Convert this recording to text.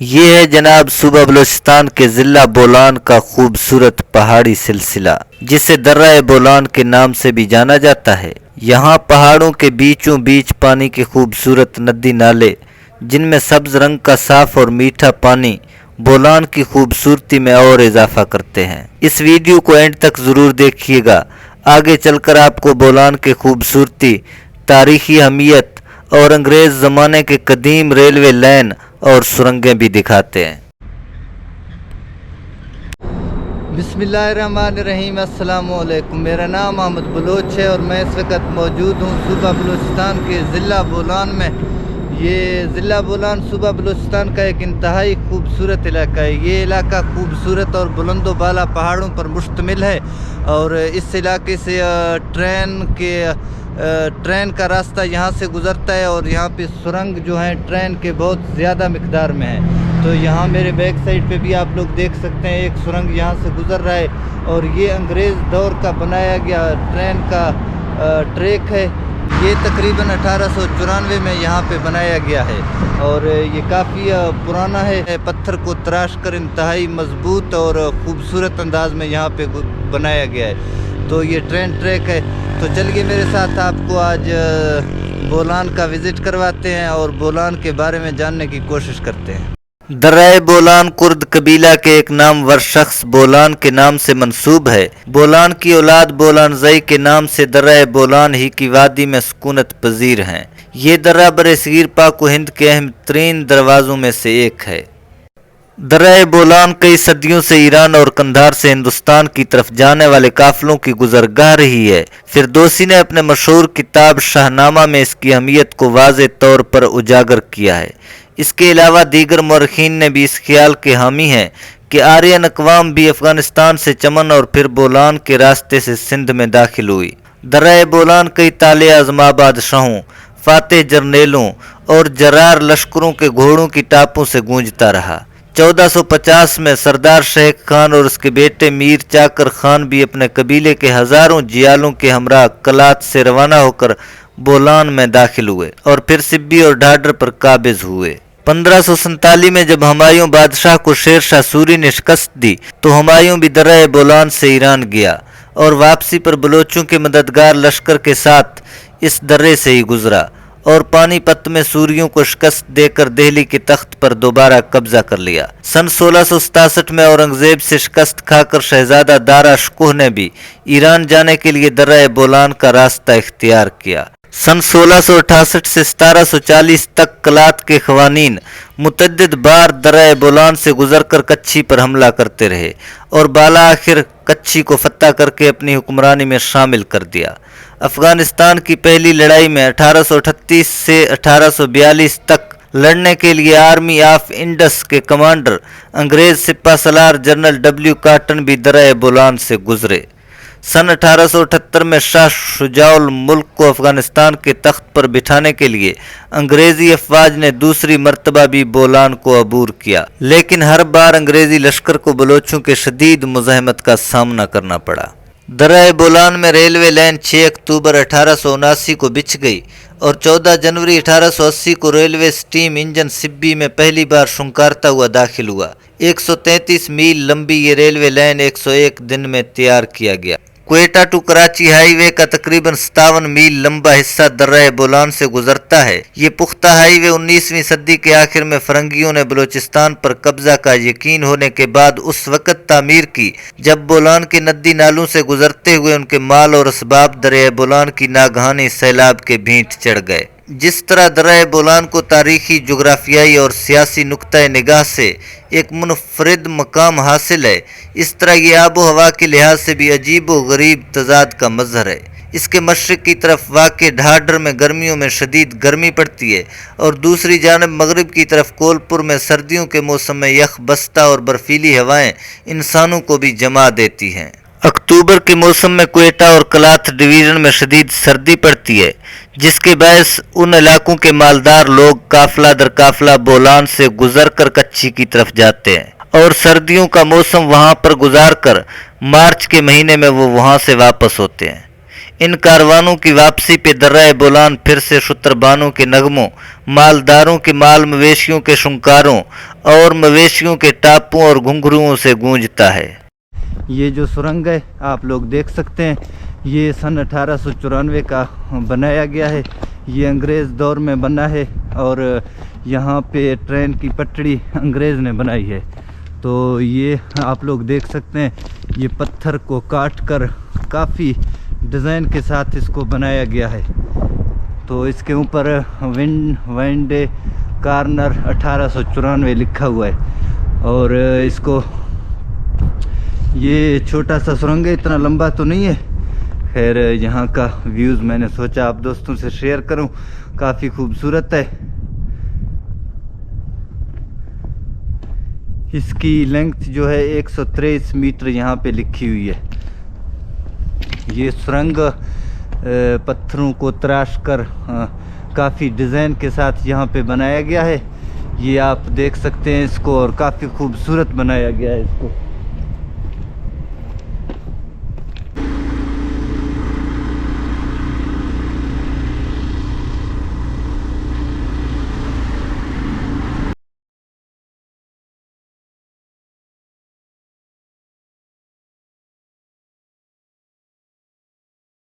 یہ ہے جناب صوبہ بلوچستان کے ضلع بولان کا خوبصورت پہاڑی سلسلہ جسے درہ بولان کے نام سے بھی جانا جاتا ہے۔ یہاں پہاڑوں کے بیچوں بیچ پانی کے خوبصورت ندی نالے جن میں سبز رنگ کا صاف اور میٹھا پانی بولان کی خوبصورتی میں اور اضافہ کرتے ہیں۔ اس ویڈیو کو اینڈ تک ضرور دیکھیے گا، آگے چل کر آپ کو بولان کے خوبصورتی، تاریخی اہمیت اور انگریز زمانے کے قدیم ریلوے لائن اور سرنگیں بھی دکھاتے ہیں۔ بسم اللہ الرحمن الرحیم۔ السلام علیکم، میرا نام احمد بلوچ ہے اور میں اس وقت موجود ہوں صوبہ بلوچستان کے ضلع بولان میں۔ یہ ضلع بولان صوبہ بلوچستان کا ایک انتہائی خوبصورت علاقہ ہے۔ یہ علاقہ خوبصورت اور بلند و بالا پہاڑوں پر مشتمل ہے اور اس علاقے سے ٹرین کا راستہ یہاں سے گزرتا ہے اور یہاں پہ سرنگ جو ہیں ٹرین کے بہت زیادہ مقدار میں ہیں۔ تو یہاں میرے بیک سائڈ پہ بھی آپ لوگ دیکھ سکتے ہیں ایک سرنگ یہاں سے گزر رہا ہے اور یہ انگریز دور کا بنایا گیا ٹرین کا ٹریک ہے۔ یہ تقریباً 1894 میں یہاں پہ بنایا گیا ہے اور یہ کافی پرانا ہے۔ پتھر کو تراش کر انتہائی مضبوط اور خوبصورت انداز میں یہاں پہ بنایا گیا ہے۔ تو یہ ٹرین ٹریک ہے۔ تو چلیے میرے ساتھ آپ کو آج بولان کا وزٹ کرواتے ہیں اور بولان کے بارے میں جاننے کی کوشش کرتے ہیں۔ درہ بولان کرد قبیلہ کے ایک نامور شخص بولان کے نام سے منسوب ہے۔ بولان کی اولاد بولان زئی کے نام سے درہ بولان ہی کی وادی میں سکونت پذیر ہیں۔ یہ درہ برصغیر پاک و ہند کے اہم ترین دروازوں میں سے ایک ہے۔ درہ بولان کئی صدیوں سے ایران اور قندھار سے ہندوستان کی طرف جانے والے قافلوں کی گزرگاہ رہی ہے۔ فردوسی نے اپنے مشہور کتاب شاہ نامہ میں اس کی اہمیت کو واضح طور پر اجاگر کیا ہے۔ اس کے علاوہ دیگر مورخین نے بھی اس خیال کے حامی ہیں کہ آرین اقوام بھی افغانستان سے چمن اور پھر بولان کے راستے سے سندھ میں داخل ہوئی۔ درہ بولان کئی طالع ازما بادشاہوں، فاتح جرنیلوں اور جرار لشکروں کے گھوڑوں کی ٹاپوں سے گونجتا رہا۔ 1450 میں سردار شیخ خان اور اس کے بیٹے میر چاکر خان بھی اپنے قبیلے کے ہزاروں جیالوں کے ہمراہ کلات سے روانہ ہو کر بولان میں داخل ہوئے اور پھر سبی اور ڈھاڈر پر قابض ہوئے۔ 1547 میں جب ہمایوں بادشاہ کو شیر شاہ سوری نے شکست دی تو ہمایوں بھی درہ بولان سے ایران گیا اور واپسی پر بلوچوں کے مددگار لشکر کے ساتھ اس درے سے ہی گزرا اور پانی پت میں سوریوں کو شکست دے کر دہلی کے تخت پر دوبارہ قبضہ کر لیا۔ سن 1667 میں اورنگزیب سے شکست کھا کر شہزادہ دارا شکوہ نے بھی ایران جانے کے لیے درہ بولان کا راستہ اختیار کیا۔ سن 1668 سے 1740 تک کلات کے قوانین متعدد بار درہ بولان سے گزر کر کچھی پر حملہ کرتے رہے اور بالآخر کچھی کو فتح کر کے اپنی حکمرانی میں شامل کر دیا۔ افغانستان کی پہلی لڑائی میں 1838 سے 1842 تک لڑنے کے لیے آرمی آف انڈس کے کمانڈر انگریز سپہ سالار جنرل ڈبلیو کاٹن بھی درہ بولان سے گزرے۔ سن 1878 میں شاہ شجاع الملک کو افغانستان کے تخت پر بٹھانے کے لیے انگریزی افواج نے دوسری مرتبہ بھی بولان کو عبور کیا، لیکن ہر بار انگریزی لشکر کو بلوچوں کے شدید مزاحمت کا سامنا کرنا پڑا۔ درہ بولان میں ریلوے لائن 6 اکتوبر 1879 کو بچھ گئی اور 14 جنوری 1880 کو ریلوے سٹیم انجن سبی میں پہلی بار شنکارتا ہوا داخل ہوا۔ 133 میل لمبی یہ ریلوے لائن 101 دن میں تیار کیا گیا۔ کوئٹہ ٹو کراچی ہائی وے کا تقریباً 57 میل لمبا حصہ درہ بولان سے گزرتا ہے۔ یہ پختہ ہائی وے 19ویں صدی کے آخر میں فرنگیوں نے بلوچستان پر قبضہ کا یقین ہونے کے بعد اس وقت تعمیر کی جب بولان کے ندی نالوں سے گزرتے ہوئے ان کے مال اور اسباب درہ بولان کی ناگہانی سیلاب کے بھینٹ چڑھ گئے۔ جس طرح درہ بولان کو تاریخی، جغرافیائی اور سیاسی نقطۂ نگاہ سے ایک منفرد مقام حاصل ہے، اس طرح یہ آب و ہوا کے لحاظ سے بھی عجیب و غریب تضاد کا مظہر ہے۔ اس کے مشرق کی طرف واقع ڈھاڈر میں گرمیوں میں شدید گرمی پڑتی ہے اور دوسری جانب مغرب کی طرف کولپور میں سردیوں کے موسم میں یخ بستہ اور برفیلی ہوائیں انسانوں کو بھی جما دیتی ہیں۔ اکتوبر کے موسم میں کوئٹہ اور کلات ڈویژن میں شدید سردی پڑتی ہے، جس کے باعث ان علاقوں کے مالدار لوگ قافلہ در قافلہ بولان سے گزر کر کچھی کی طرف جاتے ہیں اور سردیوں کا موسم وہاں پر گزار کر مارچ کے مہینے میں وہ وہاں سے واپس ہوتے ہیں۔ ان کاروانوں کی واپسی پہ درہ بولان پھر سے شتربانوں کے نغموں، مالداروں کے مال مویشیوں کے شنکاروں اور مویشیوں کے ٹاپوں اور گھنگروؤں سے گونجتا ہے۔ یہ جو سرنگ ہے آپ لوگ دیکھ سکتے ہیں، یہ سن 1894 کا بنایا گیا ہے۔ یہ انگریز دور میں بنا ہے اور یہاں پہ ٹرین کی پٹڑی انگریز نے بنائی ہے۔ تو یہ آپ لوگ دیکھ سکتے ہیں، یہ پتھر کو کاٹ کر کافی ڈیزائن کے ساتھ اس کو بنایا گیا ہے۔ تو اس کے اوپر وینڈے کارنر 1894 لکھا ہوا ہے۔ اور اس کو یہ چھوٹا سا سرنگ ہے، اتنا لمبا تو نہیں ہے۔ خیر یہاں کا ویوز میں نے سوچا آپ دوستوں سے شیئر کروں، کافی خوبصورت ہے۔ اس کی لینگتھ جو ہے 123 میٹر یہاں پہ لکھی ہوئی ہے۔ یہ سرنگ پتھروں کو تراش کر کافی ڈیزائن کے ساتھ یہاں پہ بنایا گیا ہے۔ یہ آپ دیکھ سکتے ہیں اس کو، اور کافی خوبصورت بنایا گیا ہے اس کو۔